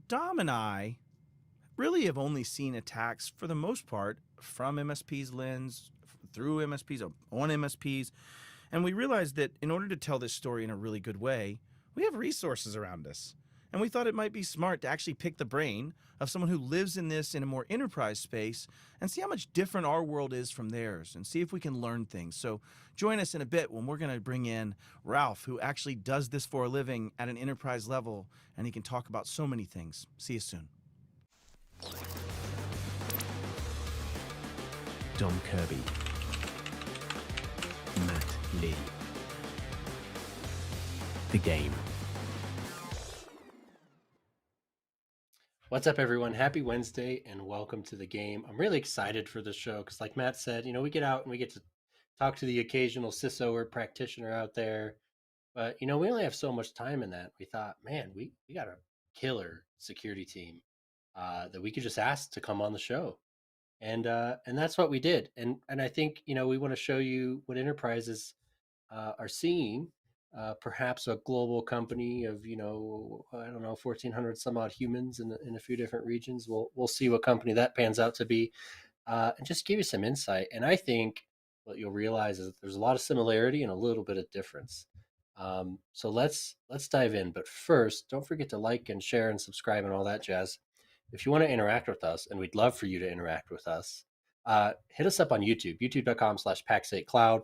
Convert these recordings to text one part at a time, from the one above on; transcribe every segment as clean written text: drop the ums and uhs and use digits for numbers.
Dom and I really have only seen attacks for the most part from MSPs lens, through MSPs, on MSPs. And we realized that in order to tell this story in a really good way, we have resources around us. And we thought it might be smart to actually pick the brain of someone who lives in this in a more enterprise space and see how much different our world is from theirs and see if we can learn things. So join us in a bit when we're going to bring in Ralph, who actually does this for a living at an enterprise level, and he can talk about so many things. See you soon. Dom Kirby, Matt Lee, The Game. What's up, everyone? Happy Wednesday and welcome to The Game. I'm really excited for this show because, like Matt said, we get out and we get to talk to the occasional CISO or practitioner out there. But, we only have so much time in that. We thought, man, we got a killer security team that we could just ask to come on the show. And that's what we did. And I think, we want to show you what enterprises are seeing. Perhaps a global company of, 1,400 some odd humans in a few different regions. We'll see what company that pans out to be, and just give you some insight. And I think what you'll realize is that there's a lot of similarity and a little bit of difference. So let's dive in. But first, don't forget to like and share and subscribe and all that jazz. If you want to interact with us, and we'd love for you to interact with us, hit us up on YouTube, youtube.com/Pax8Cloud.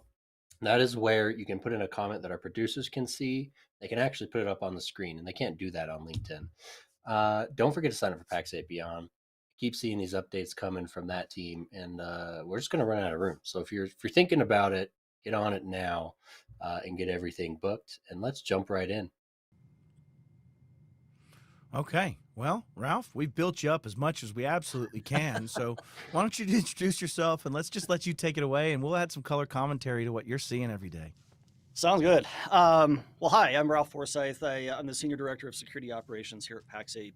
That is where you can put in a comment that our producers can see. They can actually put it up on the screen, and they can't do that on LinkedIn. Don't forget to sign up for Pax 8 Beyond. Keep seeing these updates coming from that team, and we're just going to run out of room. So if you're thinking about it, get on it now and get everything booked, and let's jump right in. Okay. Well, Ralph, we've built you up as much as we absolutely can. So why don't you introduce yourself and let's just let you take it away, and we'll add some color commentary to what you're seeing every day. Sounds good. Well, hi, I'm Ralph Forsythe. I'm the Senior Director of Security Operations here at Pax 8.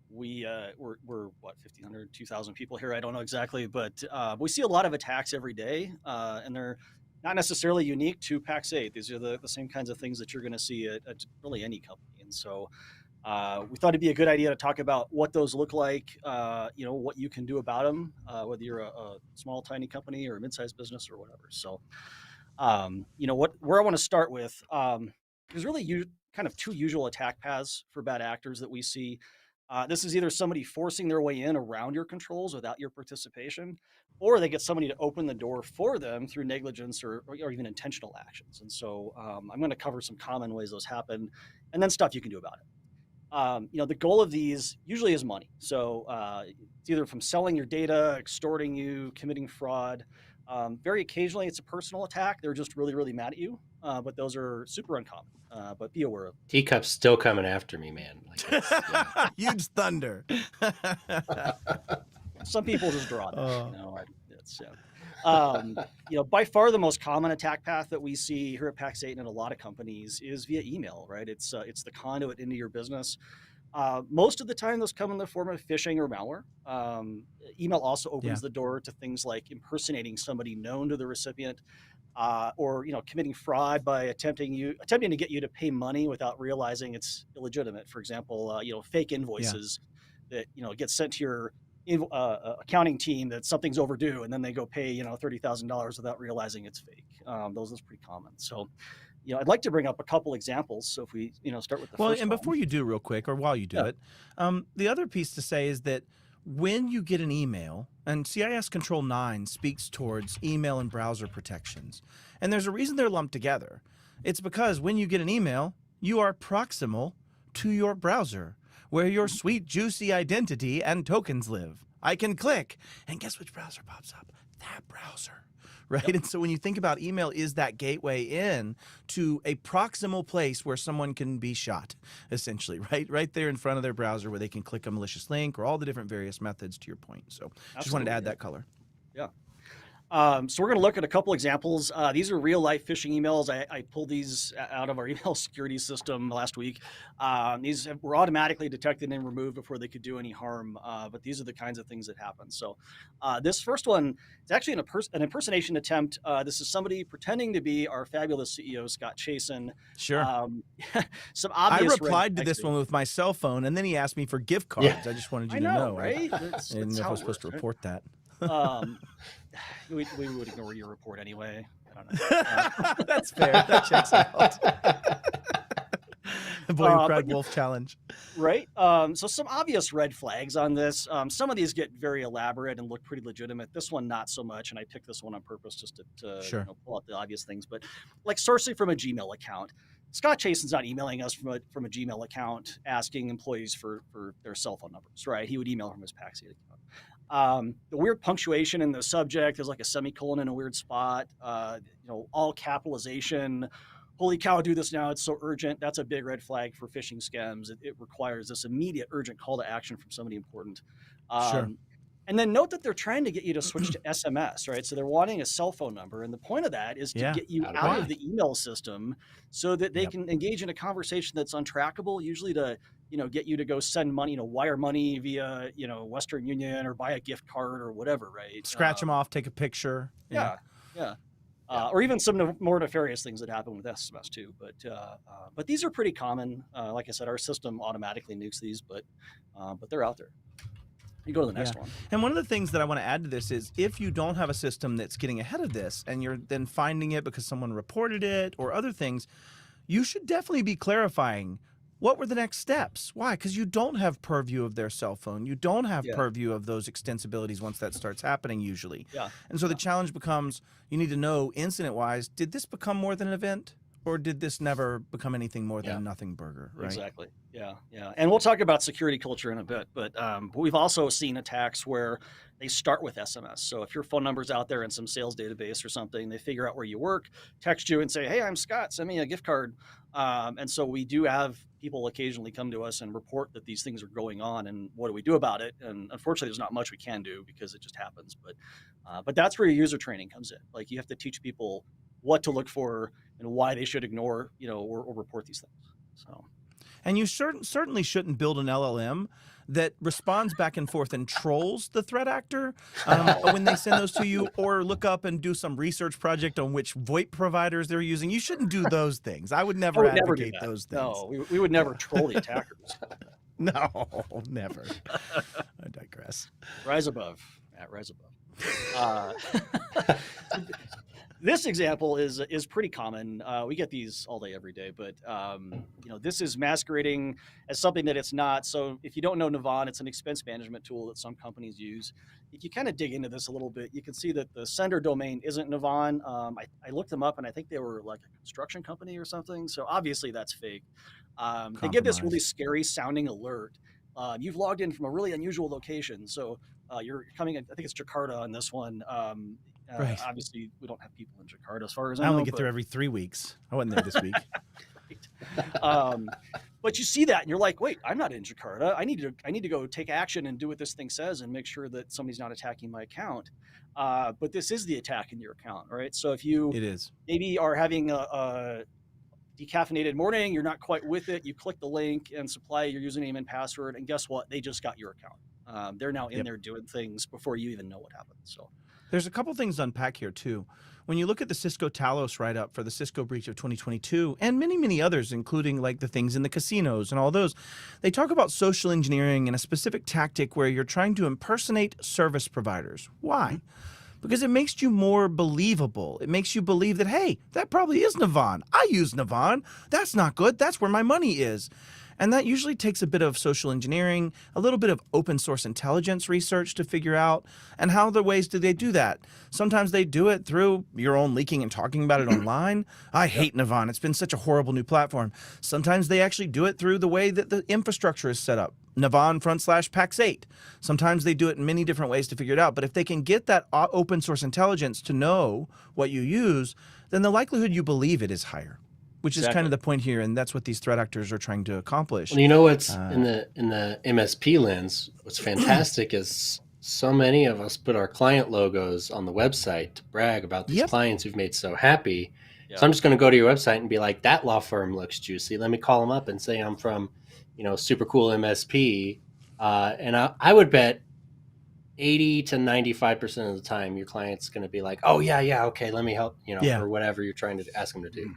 We're what, 1,500, 2,000 people here. I don't know exactly, but we see a lot of attacks every day, and they're not necessarily unique to Pax 8. These are the same kinds of things that you're going to see at really any company. And so we thought it'd be a good idea to talk about what those look like, what you can do about them, whether you're a small, tiny company or a mid-sized business or whatever. So, where I want to start with, there's really kind of two usual attack paths for bad actors that we see. This is either somebody forcing their way in around your controls without your participation, or they get somebody to open the door for them through negligence or even intentional actions. And so I'm going to cover some common ways those happen and then stuff you can do about it. The goal of these usually is money. So it's either from selling your data, extorting you, committing fraud. Very occasionally it's a personal attack. They're just really, really mad at you. But those are super uncommon. But be aware of them. Teacup's still coming after me, man. Huge thunder. Some people just draw that. By far the most common attack path that we see here at Pax 8 and in a lot of companies is via email, right? It's the conduit into your business. Most of the time, those come in the form of phishing or malware. Email also opens the door to things like impersonating somebody known to the recipient, or committing fraud by attempting to get you to pay money without realizing it's illegitimate. For example, fake invoices that get sent to your accounting team that something's overdue, and then they go pay $30,000 without realizing it's fake. Those are pretty common. So, I'd like to bring up a couple examples. So if we start with the first and one. Before you do, real quick, or while you do it, the other piece to say is that when you get an email, and CIS Control 9 speaks towards email and browser protections, and there's a reason they're lumped together. It's because when you get an email, you are proximal to your browser, where your sweet, juicy identity and tokens live. I can click, and guess which browser pops up? That browser, right? And so when you think about email is that gateway in to a proximal place where someone can be shot, essentially, right there in front of their browser where they can click a malicious link or all the different various methods, to your point. So just wanted to add that color. Yeah. So we're going to look at a couple examples. These are real life phishing emails. I pulled these out of our email security system last week. These were automatically detected and removed before they could do any harm. But these are the kinds of things that happen. So this first one is actually an impersonation attempt. This is somebody pretending to be our fabulous CEO, Scott Chasen. Sure. Some I obvious replied to this one with my cell phone, and then he asked me for gift cards. Yeah. I just wanted you I to know, know. right? I didn't know if I was supposed to report that. We would ignore your report anyway. I don't know. That's fair. That checks out. Boy who cried wolf challenge. Right. So some obvious red flags on this. Some of these get very elaborate and look pretty legitimate. This one, not so much. And I picked this one on purpose just to Sure. pull out the obvious things. But like sourcing from a Gmail account. Scott Chasen's not emailing us from a Gmail account asking employees for their cell phone numbers, right? He would email from his Pax8 account. The weird punctuation in the subject, there's like a semicolon in a weird spot, all capitalization. Holy cow, do this now. It's so urgent. That's a big red flag for phishing scams. It requires this immediate urgent call to action from somebody important. Sure. And then note that they're trying to get you to switch to SMS, right? So they're wanting a cell phone number. And the point of that is to get you out of the email system so that they can engage in a conversation that's untrackable, usually to, get you to go send money, wire money via, Western Union or buy a gift card or whatever, right? Scratch them off, take a picture. Yeah. Or even some more nefarious things that happen with SMS too. But these are pretty common. Like I said, our system automatically nukes these, but they're out there. You go to the next one. And one of the things that I want to add to this is if you don't have a system that's getting ahead of this and you're then finding it because someone reported it or other things, you should definitely be clarifying what were the next steps. Why? Because you don't have purview of their cell phone. You don't have purview of those extensibilities once that starts happening usually. And so the challenge becomes you need to know incident-wise, did this become more than an event? Or did this never become anything more than a nothing burger, right? Exactly. Yeah. And we'll talk about security culture in a bit, but we've also seen attacks where they start with SMS. So if your phone number's out there in some sales database or something, they figure out where you work, text you and say, hey, I'm Scott, send me a gift card. And so we do have people occasionally come to us and report that these things are going on and what do we do about it? And unfortunately, there's not much we can do because it just happens. But that's where your user training comes in. Like you have to teach people what to look for and why they should ignore, or report these things. So, and you certainly shouldn't build an LLM that responds back and forth and trolls the threat actor when they send those to you, or look up and do some research project on which VoIP providers they're using. You shouldn't do those things. I would never advocate those things. No, we would never troll the attackers. No, never. I digress. Rise above. Rise above. This example is pretty common. We get these all day, every day, but this is masquerading as something that it's not. So if you don't know Navan, it's an expense management tool that some companies use. If you kind of dig into this a little bit, you can see that the sender domain isn't Navan. I looked them up and I think they were like a construction company or something. So obviously that's fake. They give this really scary sounding alert. You've logged in from a really unusual location. So you're coming, I think it's Jakarta on this one. Right. Obviously, we don't have people in Jakarta as far as I know. I only get there every 3 weeks. I wasn't there this week. Right. But you see that and you're like, wait, I'm not in Jakarta. I need to go take action and do what this thing says and make sure that somebody's not attacking my account. But this is the attack in your account, right? So if you maybe are having a decaffeinated morning, you're not quite with it, you click the link and supply your username and password, and guess what? They just got your account. They're now in there doing things before you even know what happened. So there's a couple things to unpack here too. When you look at the Cisco Talos write-up for the Cisco breach of 2022 and many, many others, including like the things in the casinos and all those, they talk about social engineering and a specific tactic where you're trying to impersonate service providers. Why? Because it makes you more believable. It makes you believe that, hey, that probably is Navan. I use Navan. That's not good. That's where my money is. And that usually takes a bit of social engineering, a little bit of open source intelligence research to figure out. And how the ways do they do that? Sometimes they do it through your own leaking and talking about it online. I hate Navan. It's been such a horrible new platform. Sometimes they actually do it through the way that the infrastructure is set up. Navan /Pax8. Sometimes they do it in many different ways to figure it out. But if they can get that open source intelligence to know what you use, then the likelihood you believe it is higher. Which is kind of the point here, and that's what these threat actors are trying to accomplish. Well, you know what's in the MSP lens, what's fantastic is so many of us put our client logos on the website to brag about these Yep. clients we've made so happy. Yeah. So I'm just going to go to your website and be like, that law firm looks juicy. Let me call them up and say I'm from, super cool MSP. And I would bet 80 to 95% of the time your client's going to be like, oh yeah, okay, let me help, Yeah. or whatever you're trying to ask them to do.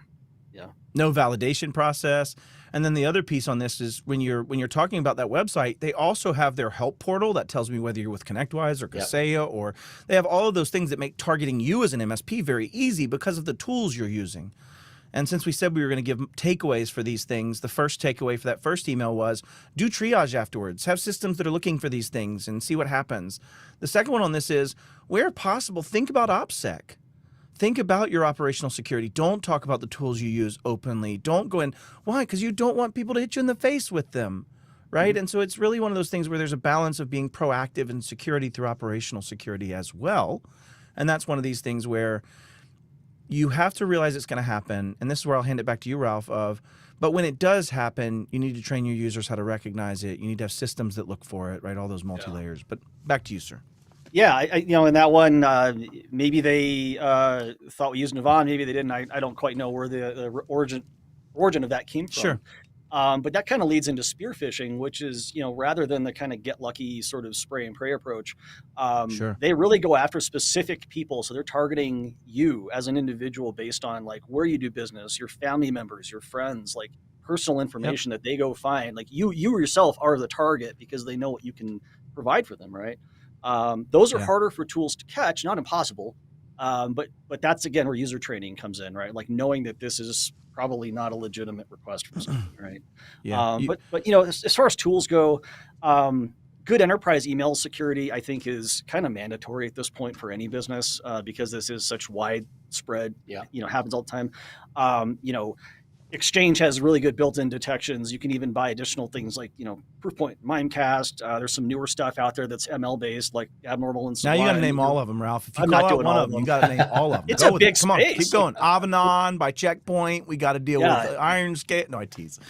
Yeah. No validation process. And then the other piece on this is when you're talking about that website, they also have their help portal that tells me whether you're with ConnectWise or Kaseya, or they have all of those things that make targeting you as an MSP very easy because of the tools you're using. And since we said we were going to give takeaways for these things, the first takeaway for that first email was do triage afterwards. Have systems that are looking for these things and see what happens. The second one on this is, where possible, think about OPSEC. Think about your operational security. Don't talk about the tools you use openly. Don't go in. Why? Because you don't want people to hit you in the face with them, right? And so it's really one of those things where there's a balance of being proactive in security through operational security as well. And that's one of these things where you have to realize it's going to happen. And this is where I'll hand it back to you, Ralph, but when it does happen, you need to train your users how to recognize it. You need to have systems that look for it, right? All those multi-layers. But back to you, sir. Yeah, in that one, maybe they thought we used Navan, maybe they didn't. I don't quite know where the origin of that came from. Sure. But that kind of leads into spear phishing, which is, rather than the kind of get lucky sort of spray and pray approach, Sure. they really go after specific people. So they're targeting you as an individual based on like where you do business, your family members, your friends, like personal information that they go find. Like you yourself are the target because they know what you can provide for them, right? Those are harder for tools to catch, not impossible. But that's again where user training comes in, right? Like knowing that this is probably not a legitimate request from something, right? Yeah. But as far as tools go, good enterprise email security, I think, is kind of mandatory at this point for any business because this is such widespread. Happens all the time. Exchange has really good built-in detections. You can even buy additional things like, Proofpoint, Mimecast. There's some newer stuff out there that's ML-based, like Abnormal and Now Sublime. you got to name all of them, Ralph. If you I'm call not out doing one all of of them, you them. got to name all of them. It's Go a with big it. Come on, space. keep going. Avanon by Checkpoint. We got to deal with Iron Skate. No, I tease.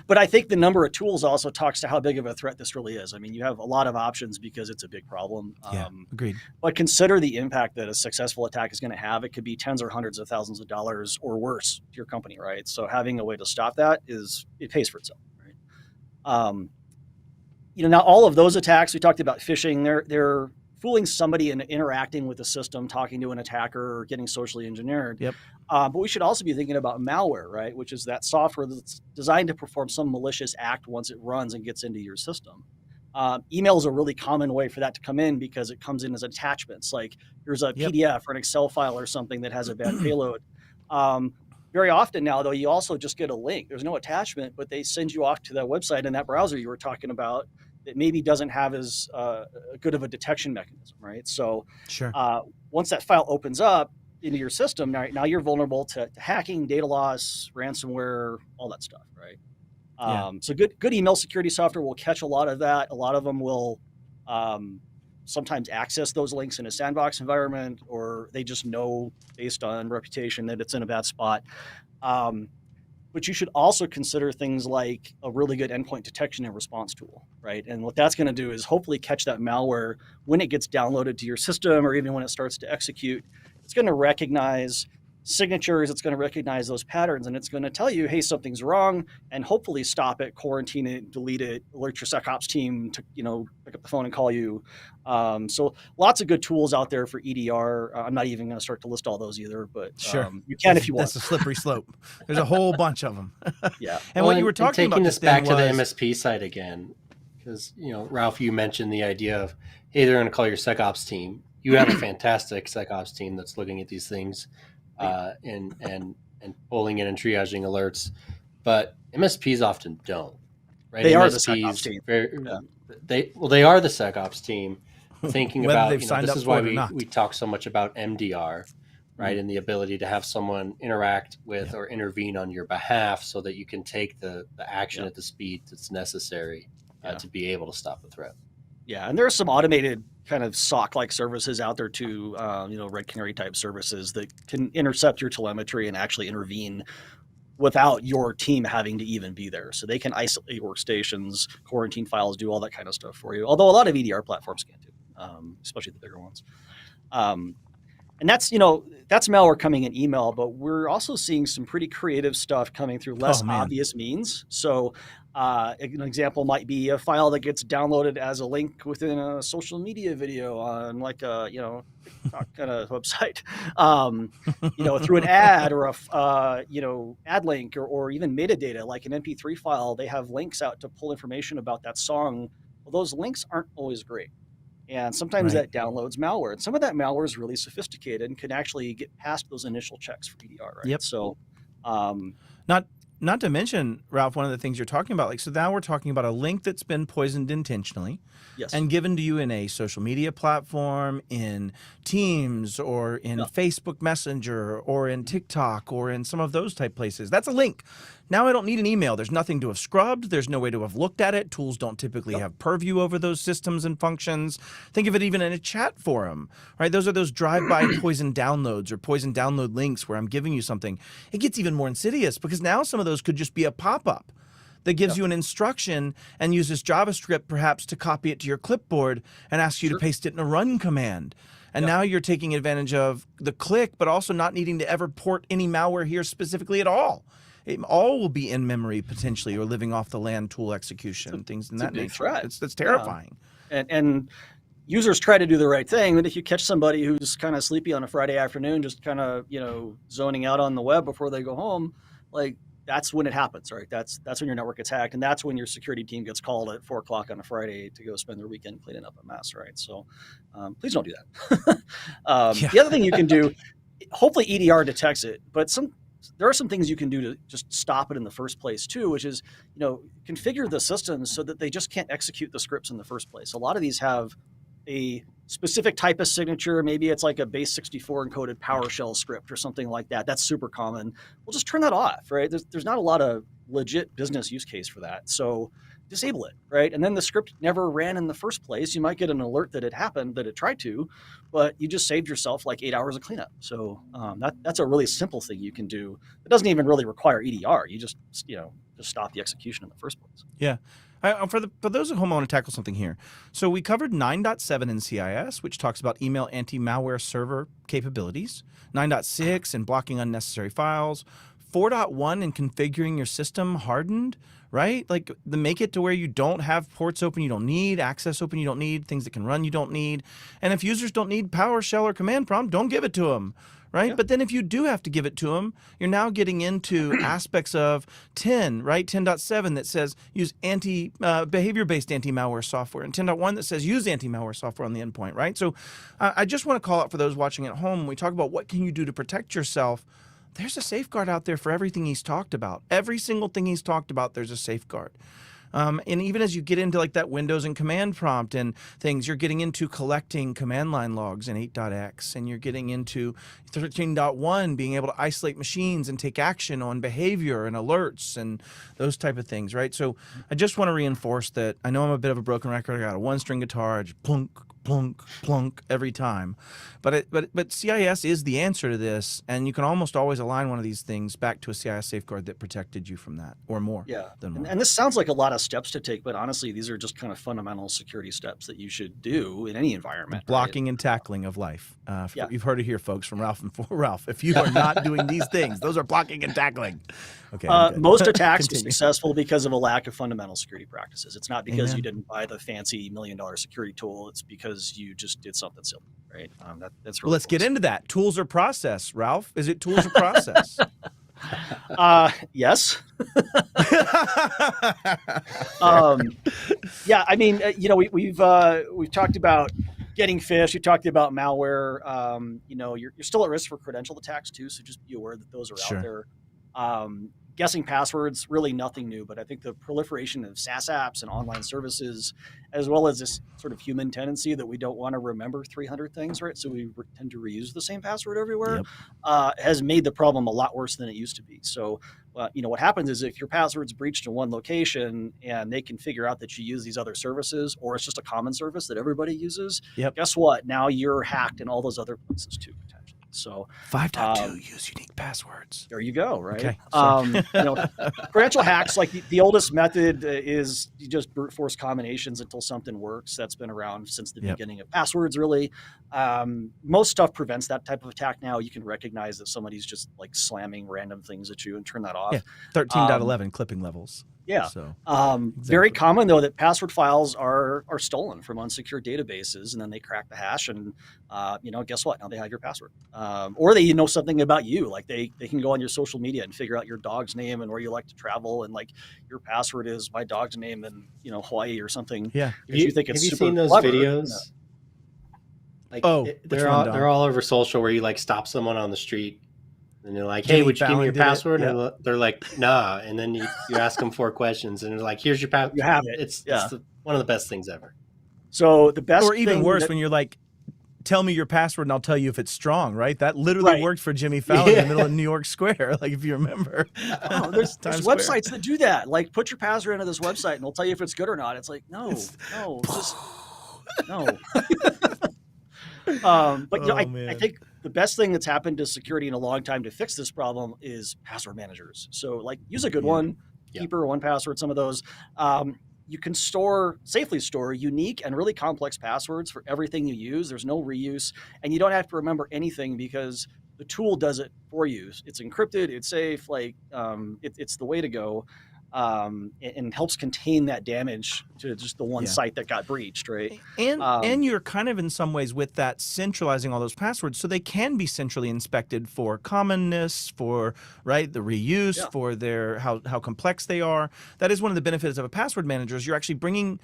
But I think the number of tools also talks to how big of a threat this really is. I mean, you have a lot of options because it's a big problem. Agreed. But consider the impact that a successful attack is going to have. It could be tens or hundreds of thousands of dollars or worse to your company, right? So having a way to stop that it pays for itself, right? Now all of those attacks, we talked about phishing, they're fooling somebody and interacting with the system, talking to an attacker or getting socially engineered. Yep. But we should also be thinking about malware, right? Which is that software that's designed to perform some malicious act once it runs and gets into your system. Email is a really common way for that to come in because it comes in as attachments. Like here's a PDF or an Excel file or something that has a bad payload. Very often now, though, you also just get a link. There's no attachment, but they send you off to that website in that browser you were talking about that maybe doesn't have as good of a detection mechanism, right? So once that file opens up into your system, now you're vulnerable to hacking, data loss, ransomware, all that stuff, right? So good email security software will catch a lot of that. A lot of them will sometimes access those links in a sandbox environment, or they just know based on reputation that it's in a bad spot. But you should also consider things like a really good endpoint detection and response tool, right? And what that's going to do is hopefully catch that malware when it gets downloaded to your system or even when it starts to execute. It's going to recognize signatures, it's going to recognize those patterns, and it's going to tell you, hey, something's wrong, and hopefully stop it, quarantine it, delete it, alert your SecOps team to, pick up the phone and call you. So lots of good tools out there for EDR. I'm not even going to start to list all those either, but you can if you want. That's a slippery slope. There's a whole bunch of them. Yeah. And what you were talking about, taking this back to the MSP side again, because, Ralph, you mentioned the idea of, hey, they're going to call your SecOps team. You have a fantastic SecOps team that's looking at these things. And pulling in and triaging alerts, but MSPs often don't. Right? They MSPs are the SecOps team. They are the SecOps team. Thinking Whether about they've signed this up is for why it or not. we talk so much about MDR, right, and the ability to have someone interact with or intervene on your behalf so that you can take the action at the speed that's necessary to be able to stop the threat. Yeah, and there are some automated kind of SOC-like services out there too, Red Canary type services that can intercept your telemetry and actually intervene without your team having to even be there. So they can isolate workstations, quarantine files, do all that kind of stuff for you. Although a lot of EDR platforms can too, especially the bigger ones. And that's malware coming in email, but we're also seeing some pretty creative stuff coming through less obvious means. So an example might be a file that gets downloaded as a link within a social media video on like a TikTok kind of website, through an ad or a ad link or even metadata like an MP3 file. They have links out to pull information about that song. Well, those links aren't always great. And sometimes that downloads malware. And some of that malware is really sophisticated and can actually get past those initial checks for EDR, right? Yep. So, not to mention, Ralph, one of the things you're talking about, like, so now we're talking about a link that's been poisoned intentionally and given to you in a social media platform, in Teams, or in Facebook Messenger, or in TikTok, or in some of those type places. That's a link. Now I don't need an email. There's nothing to have scrubbed. There's no way to have looked at it. Tools don't typically have purview over those systems and functions. Think of it even in a chat forum, right? Those are those drive-by poison downloads or poison download links where I'm giving you something. It gets even more insidious because now some of those could just be a pop-up that gives you an instruction and uses JavaScript perhaps to copy it to your clipboard and ask you to paste it in a run command. And now you're taking advantage of the click, but also not needing to ever port any malware here specifically at all. It all will be in memory potentially, or living off the land tool execution, things in that nature. It's terrifying. And users try to do the right thing, but if you catch somebody who's kind of sleepy on a Friday afternoon, just kind of zoning out on the web before they go home, like that's when it happens, right? That's when your network gets hacked, and that's when your security team gets called at 4 o'clock on a Friday to go spend their weekend cleaning up a mess, right? So please don't do that. The other thing you can do, hopefully EDR detects it, but there are some things you can do to just stop it in the first place too, which is, configure the systems so that they just can't execute the scripts in the first place. A lot of these have a specific type of signature. Maybe it's like a base 64 encoded PowerShell script or something like that. That's super common. We'll just turn that off, right? There's not a lot of legit business use case for that. So disable it, right? And then the script never ran in the first place. You might get an alert that it happened, that it tried to, but you just saved yourself like 8 hours of cleanup. So that's a really simple thing you can do. It doesn't even really require EDR. You just stop the execution in the first place. Yeah. For those at home, I want to tackle something here. So we covered 9.7 in CIS, which talks about email anti-malware server capabilities, 9.6 and blocking unnecessary files, 4.1 and configuring your system hardened, right? Like make it to where you don't have ports open you don't need, access open you don't need, things that can run you don't need. And if users don't need PowerShell or command prompt, don't give it to them. Right. Yeah. But then if you do have to give it to them, you're now getting into aspects of 10, right? 10.7 that says use behavior-based anti-malware software, and 10.1 that says use anti-malware software on the endpoint, right? So I just want to call out for those watching at home, when we talk about what can you do to protect yourself, there's a safeguard out there for everything he's talked about. Every single thing he's talked about, there's a safeguard. And even as you get into like that Windows and command prompt and things, you're getting into collecting command line logs in 8.x, and you're getting into 13.1, being able to isolate machines and take action on behavior and alerts and those type of things, right? So I just want to reinforce that I know I'm a bit of a broken record. I got a one-string guitar, I just plunk, plunk, plunk every time. But CIS is the answer to this, and you can almost always align one of these things back to a CIS safeguard that protected you from that, or more. Yeah, than more. And this sounds like a lot of steps to take, but honestly, these are just kind of fundamental security steps that you should do in any environment. Blocking and tackling of life. You've heard it here, folks, from Ralph and Ralph. If you are not doing these things, those are blocking and tackling. Okay. Most attacks are successful because of a lack of fundamental security practices. It's not because you didn't buy the fancy $1 million security tool. It's because you just did something silly, right? That's really well, let's get into that. Tools or process, Ralph? Is it tools or process? Yes. Yeah, I mean, we've talked about getting phished. You talked about malware. You're still at risk for credential attacks too, so just be aware that those are out there. Guessing passwords, really nothing new, but I think the proliferation of SaaS apps and online services, as well as this sort of human tendency that we don't want to remember 300 things, right? So we tend to reuse the same password everywhere, has made the problem a lot worse than it used to be. So, what happens is if your password's breached in one location and they can figure out that you use these other services, or it's just a common service that everybody uses, guess what? Now you're hacked in all those other places too, potentially. So 5.2 use unique passwords. there you go. Right. Okay, sorry. Credential hacks, like the oldest method is you just brute force combinations until something works. That's been around since the beginning of passwords, really. Most stuff prevents that type of attack now. You can recognize that somebody's just like slamming random things at you and turn that off. Yeah, 13.11 clipping levels. Yeah. So very common though that password files are stolen from unsecured databases, and then they crack the hash, and guess what? Now they have your password, or they know something about you. Like they can go on your social media and figure out your dog's name and where you like to travel, and like your password is my dog's name in Hawaii or something. Yeah. You think it's have you super seen those clever. videos? Like they're all over social where you like stop someone on the street. And you're like, hey, Jimmy would you give me Fallon your did it. password? Yep. And they're like, nah. And then you ask them 4 questions, and they're like, here's your password. You have it. It's Yeah. one of the best things ever. So the best, or even thing worse, that- when you're like, tell me your password and I'll tell you if it's strong, right? That literally worked for Jimmy Fallon in the middle of New York Square, like if you remember. Oh, there's Times Square. websites that do that. Like, put your password into this website and they'll tell you if it's good or not. It's like, no, just no. But I think the best thing that's happened to security in a long time to fix this problem is password managers. So like use a good one, Keeper, 1Password, some of those. You can safely store unique and really complex passwords for everything you use. There's no reuse, and you don't have to remember anything because the tool does it for you. It's encrypted, it's safe, like it's the way to go. And helps contain that damage to just the one site that got breached, right? And you're kind of in some ways with that centralizing all those passwords, so they can be centrally inspected for commonness, for the reuse, for their how complex they are. That is one of the benefits of a password manager is you're actually bringing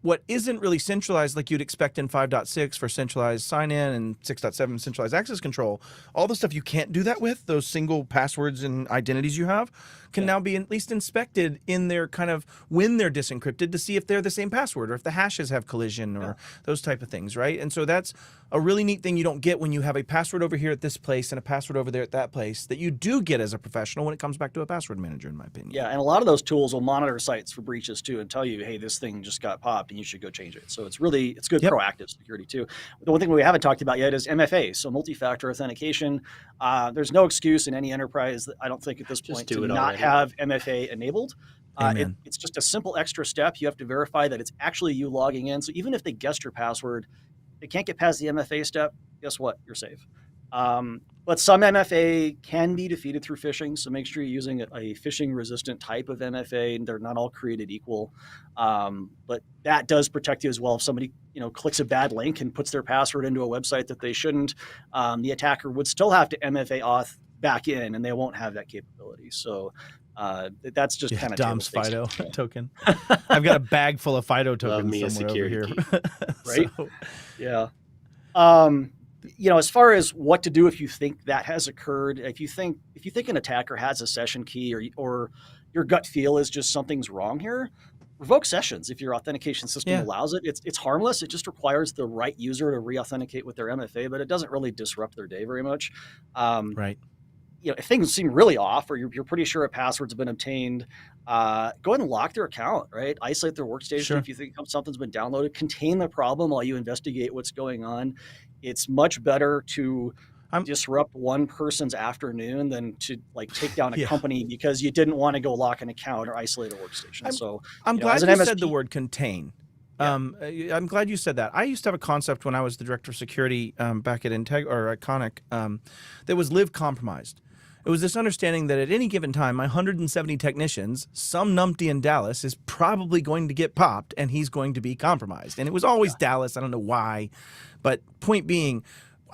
what isn't really centralized like you'd expect in 5.6 for centralized sign-in and 6.7 centralized access control. All the stuff you can't do that with, those single passwords and identities you have, can now be at least inspected in their kind of when they're disencrypted to see if they're the same password or if the hashes have collision or those type of things, right? And so that's a really neat thing you don't get when you have a password over here at this place and a password over there at that place that you do get as a professional when it comes back to a password manager, in my opinion. Yeah, and a lot of those tools will monitor sites for breaches too and tell you, hey, this thing just got popped and you should go change it. So it's good proactive security too. The one thing we haven't talked about yet is MFA, so multi-factor authentication. There's no excuse in any enterprise, I don't think at this point, to not have MFA enabled. It's just a simple extra step. You have to verify that it's actually you logging in. So even if they guessed your password, they can't get past the MFA step. Guess what? You're safe. But some MFA can be defeated through phishing. So make sure you're using a phishing resistant type of MFA, and they're not all created equal. But that does protect you as well. If somebody clicks a bad link and puts their password into a website that they shouldn't, the attacker would still have to MFA auth back in, and they won't have that capability. So that's just kind of Dom's FIDO token. I've got a bag full of FIDO tokens somewhere over here. Right? So. Yeah. As far as what to do if you think that has occurred, if you think an attacker has a session key or your gut feel is just something's wrong here, revoke sessions if your authentication system allows it. It's harmless. It just requires the right user to re-authenticate with their MFA, but it doesn't really disrupt their day very much. Right. If things seem really off or you're pretty sure a password's been obtained, go ahead and lock their account, right? Isolate their workstation if you think something's been downloaded. Contain the problem while you investigate what's going on. It's much better to disrupt one person's afternoon than to take down a company because you didn't want to go lock an account or isolate a workstation. I'm glad you said the word contain. I'm glad you said that. I used to have a concept when I was the director of security back at Iconic that was live compromised. It was this understanding that at any given time, my 170 technicians, some numpty in Dallas is probably going to get popped and he's going to be compromised. And it was always Dallas. I don't know why. But point being,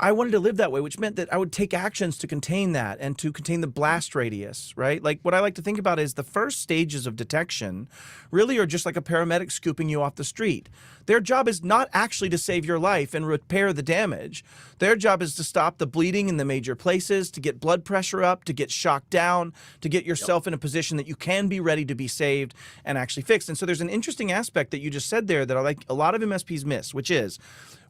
I wanted to live that way, which meant that I would take actions to contain that and to contain the blast radius, right? Like what I like to think about is the first stages of detection really are just like a paramedic scooping you off the street. Their job is not actually to save your life and repair the damage. Their job is to stop the bleeding in the major places, to get blood pressure up, to get shocked down, to get yourself in a position that you can be ready to be saved and actually fixed. And so there's an interesting aspect that you just said there that I like a lot of MSPs miss, which is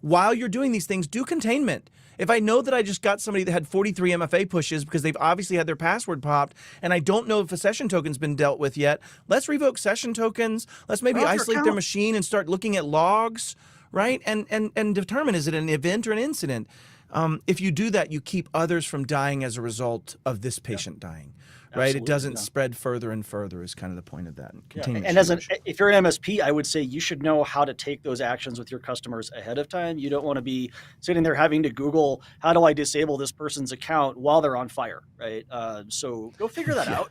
while you're doing these things, do containment. If I know that I just got somebody that had 43 MFA pushes because they've obviously had their password popped and I don't know if a session token's been dealt with yet, let's revoke session tokens. Let's maybe isolate their machine and start looking at logs, right? And determine, is it an event or an incident? If you do that, you keep others from dying as a result of this patient dying, right? It Absolutely, doesn't yeah. spread further and further is kind of the point of that. Yeah. Containment And strategy. if you're an MSP, I would say you should know how to take those actions with your customers ahead of time. You don't want to be sitting there having to Google, how do I disable this person's account while they're on fire, right? So go figure that Yeah. out.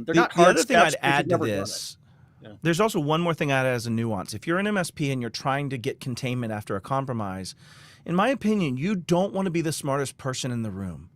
They're The not hard other thing steps I'd if you've add to never done it. this, Yeah. there's also one more thing I'd add as a nuance. If you're an MSP and you're trying to get containment after a compromise, in my opinion, you don't want to be the smartest person in the room.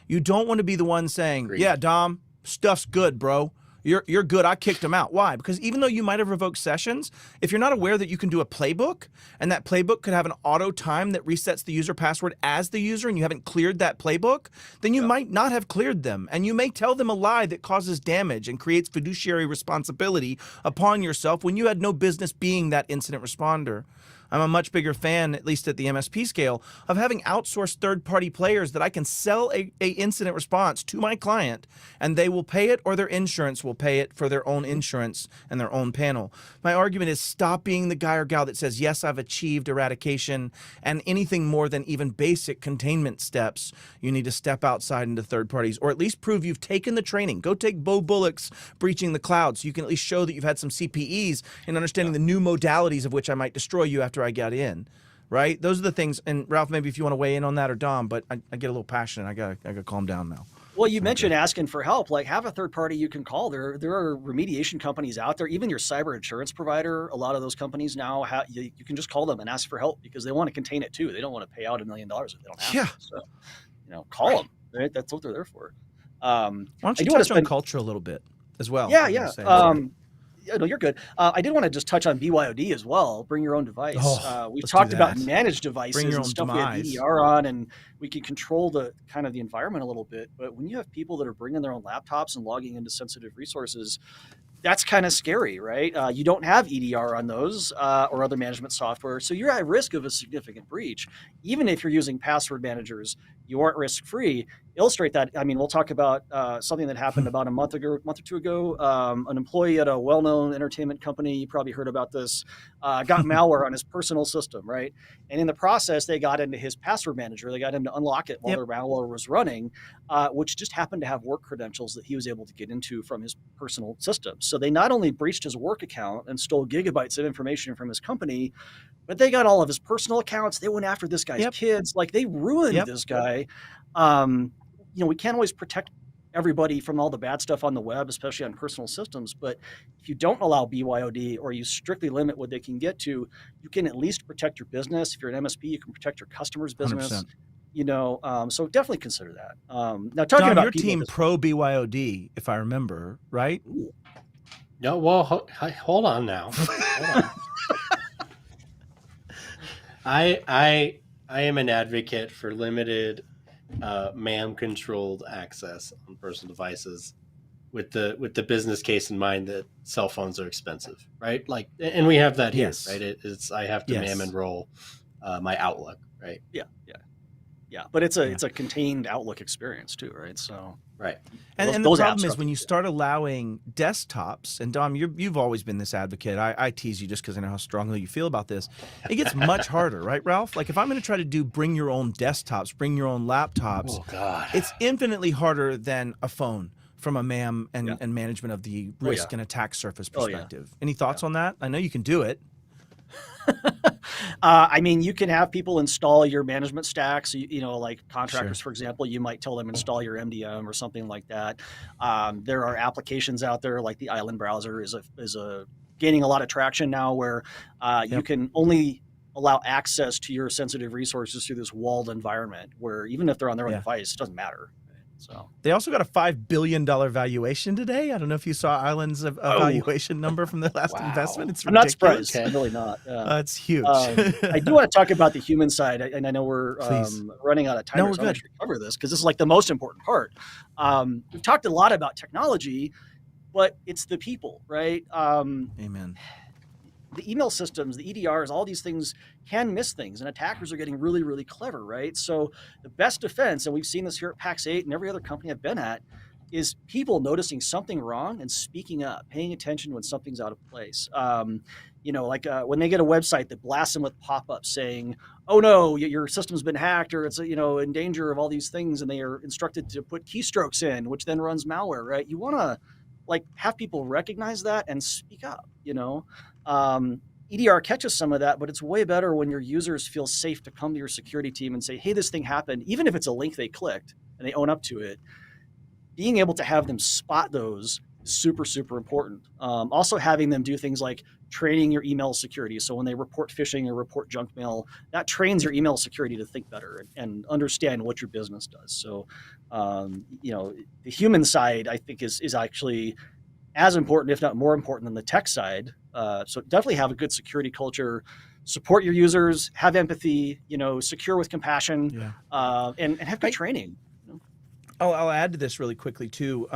You don't want to be the one saying, Agreed. yeah, Dom, stuff's good, bro. You're good. I kicked him out. Why? Because even though you might have revoked sessions, if you're not aware that you can do a playbook, and that playbook could have an auto time that resets the user password as the user, and you haven't cleared that playbook, then you might not have cleared them. And you may tell them a lie that causes damage and creates fiduciary responsibility upon yourself when you had no business being that incident responder. I'm a much bigger fan, at least at the MSP scale, of having outsourced third-party players that I can sell a incident response to my client, and they will pay it, or their insurance will pay it for their own insurance and their own panel. My argument is stop being the guy or gal that says, yes, I've achieved eradication, and anything more than even basic containment steps, you need to step outside into third parties, or at least prove you've taken the training. Go take Bo Bullock's Breaching the Cloud, so you can at least show that you've had some CPEs in understanding the new modalities of which I might destroy you after I get in, right? Those are the things. And Ralph, maybe if you want to weigh in on that, or Dom, but I get a little passionate. I gotta calm down now. Well, you mentioned asking for help. Like, have a third party you can call. There are remediation companies out there. Even your cyber insurance provider, a lot of those companies now, you can just call them and ask for help because they want to contain it too. They don't want to pay out $1 million if they don't have to. So, call them. Right? That's what they're there for. Why don't you touch on culture a little bit as well? Yeah. No, you're good. I did want to just touch on BYOD as well. Bring your own device. We've talked about managed devices Bring your own and stuff demise. we have EDR on, and we can control the kind of the environment a little bit. But when you have people that are bringing their own laptops and logging into sensitive resources, that's kind of scary, right? You don't have EDR on those or other management software, so you're at risk of a significant breach. Even if you're using password managers, you aren't risk-free. Illustrate that. I mean, we'll talk about something that happened about a month or two ago. An employee at a well-known entertainment company, you probably heard about this, got malware on his personal system, right? And in the process, they got into his password manager. They got him to unlock it while their malware was running, which just happened to have work credentials that he was able to get into from his personal system. So they not only breached his work account and stole gigabytes of information from his company, but they got all of his personal accounts. They went after this guy's kids. Like, they ruined this guy. We can't always protect everybody from all the bad stuff on the web, especially on personal systems. But if you don't allow BYOD or you strictly limit what they can get to, you can at least protect your business. If you're an MSP, you can protect your customer's business. 100%. So definitely consider that. Now, talking Dom, about your team pro BYOD, if I remember, right? No, well, hold on now. Hold on. I am an advocate for limited MAM-controlled access on personal devices, with the business case in mind that cell phones are expensive, right? Like, and we have that here, right? It's I have to MAM enroll my Outlook, right? Yeah. But it's a contained Outlook experience too, right? So right. And the problem is when you start allowing desktops, and Dom, you've always been this advocate. I tease you just because I know how strongly you feel about this. It gets much harder, right, Ralph? Like, if I'm going to try to do bring your own desktops, bring your own laptops, it's infinitely harder than a phone from a MAM and management of the risk and attack surface perspective. Any thoughts on that? I know you can do it. I mean, you can have people install your management stacks, like contractors, for example, you might tell them install your MDM or something like that. There are applications out there like the Island browser is gaining a lot of traction now, where you can only allow access to your sensitive resources through this walled environment, where even if they're on their own device, it doesn't matter. So they also got a $5 billion valuation today. I don't know if you saw Island's valuation number from the last investment. It's ridiculous. I'm not surprised. I'm really not. It's huge. I do want to talk about the human side, and I know we're running out of time. No, we're good. To cover this because this is like the most important part. We've talked a lot about technology, but it's the people, right? Amen. The email systems, the EDRs, all these things can miss things, and attackers are getting really, really clever, right? So the best defense, and we've seen this here at PAX 8 and every other company I've been at, is people noticing something wrong and speaking up, paying attention when something's out of place. When they get a website that blasts them with pop-ups saying, "Oh no, your system's been hacked," or it's in danger of all these things, and they are instructed to put keystrokes in, which then runs malware. Right? You want to have people recognize that and speak up. EDR catches some of that, but it's way better when your users feel safe to come to your security team and say, "Hey, this thing happened," even if it's a link they clicked and they own up to it. Being able to have them spot those is super, super important. Also, having them do things like training your email security. So when they report phishing or report junk mail, that trains your email security to think better and understand what your business does. So, the human side, I think, is actually as important, if not more important, than the tech side. So definitely have a good security culture, support your users, have empathy, secure with compassion, and have good training. I'll add to this really quickly too.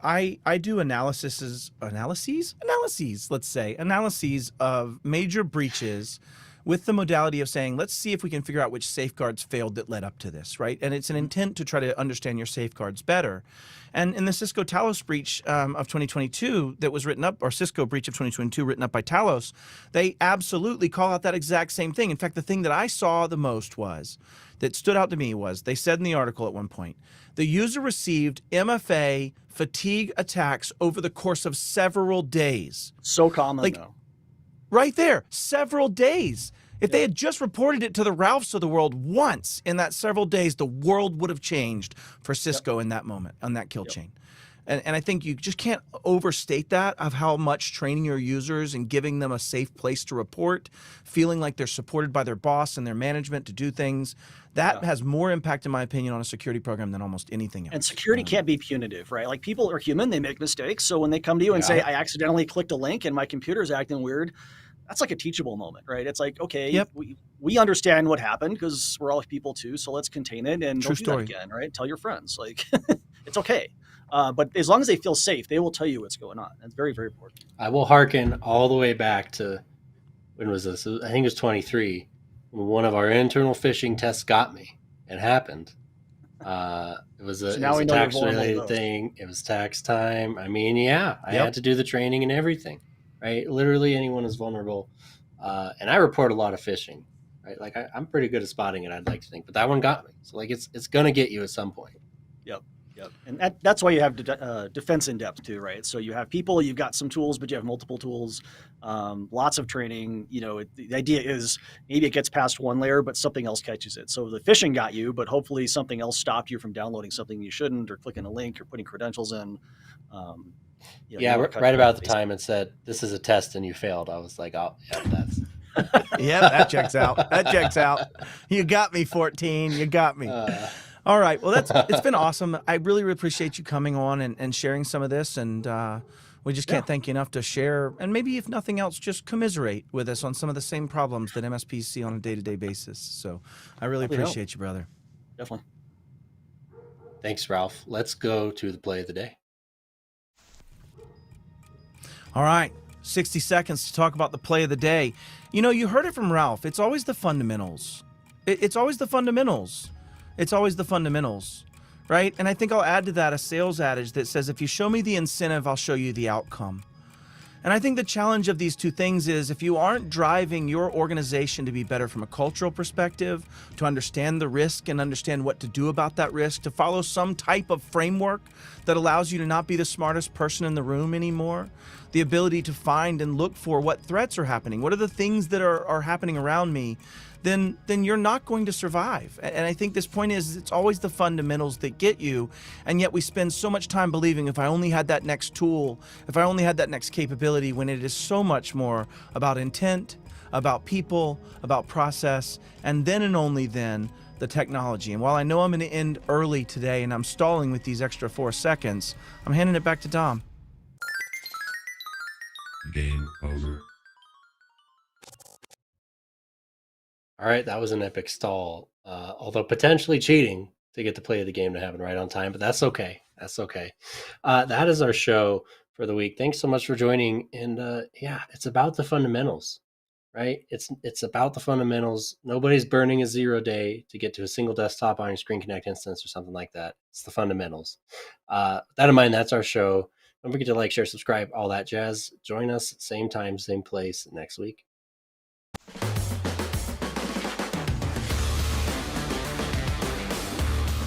I do analyses, let's say, analyses of major breaches with the modality of saying, let's see if we can figure out which safeguards failed that led up to this, right? And it's an intent to try to understand your safeguards better. And in the Cisco Talos breach of 2022 that was written up, or Cisco breach of 2022 written up by Talos, they absolutely call out that exact same thing. In fact, the thing that I saw the most that stood out to me was, they said in the article at one point, the user received MFA fatigue attacks over the course of several days. So common, though. Right there, several days. If they had just reported it to the Ralphs of the world once in that several days, the world would have changed for Cisco in that moment, on that kill chain. And I think you just can't overstate that, of how much training your users and giving them a safe place to report, feeling like they're supported by their boss and their management to do things. That has more impact, in my opinion, on a security program than almost anything else. And security can't be punitive, right? Like, people are human, they make mistakes. So when they come to you and say, "I accidentally clicked a link and my computer's acting weird," that's like a teachable moment, right? It's like, okay, we understand what happened because we're all people too. So let's contain it and don't do that again, right? Tell your friends, like, it's okay. But as long as they feel safe, they will tell you what's going on. That's very, very important. I will hearken all the way back to, when was this? I think it was 23. When one of our internal phishing tests got me. It happened. It was a tax-related thing. It was tax time. I mean, I had to do the training and everything, right? Literally anyone is vulnerable. And I report a lot of phishing, right? Like, I'm pretty good at spotting it, I'd like to think. But that one got me. So, like, it's going to get you at some point. Yep. And that's why you have defense in depth too, right? So you have people, you've got some tools, but you have multiple tools, lots of training. The idea is maybe it gets past one layer, but something else catches it. So the phishing got you, but hopefully something else stopped you from downloading something you shouldn't, or clicking a link, or putting credentials in. Right about the time it said, "This is a test and you failed," I was like, "Oh, yeah, that's." That checks out. That checks out. You got me, 14. You got me. All right. Well, it's been awesome. I really appreciate you coming on and sharing some of this. And we just can't thank you enough to share, and maybe if nothing else, just commiserate with us on some of the same problems that MSPs see on a day-to-day basis. So I really appreciate you, brother. Definitely. Thanks, Ralph. Let's go to the play of the day. All right. 60 seconds to talk about the play of the day. You heard it from Ralph. It's always the fundamentals. It's always the fundamentals. It's always the fundamentals, right? And I think I'll add to that a sales adage that says, if you show me the incentive, I'll show you the outcome. And I think the challenge of these two things is, if you aren't driving your organization to be better from a cultural perspective, to understand the risk and understand what to do about that risk, to follow some type of framework that allows you to not be the smartest person in the room anymore, the ability to find and look for what threats are happening, what are the things that are happening around me, then you're not going to survive. And I think this point is, it's always the fundamentals that get you, and yet we spend so much time believing, if I only had that next tool, if I only had that next capability, when it is so much more about intent, about people, about process, and then and only then the technology. And while I know I'm going to end early today and I'm stalling with these extra 4 seconds, I'm handing it back to Dom. Game over. All right, that was an epic stall, although potentially cheating to get the play of the game to happen right on time, but that's okay. That's okay. That is our show for the week. Thanks so much for joining. And it's about the fundamentals, right? It's about the fundamentals. Nobody's burning a 0-day to get to a single desktop on your Screen Connect instance or something like that. It's the fundamentals. That in mind, that's our show. Don't forget to like, share, subscribe, all that jazz. Join us same time, same place next week.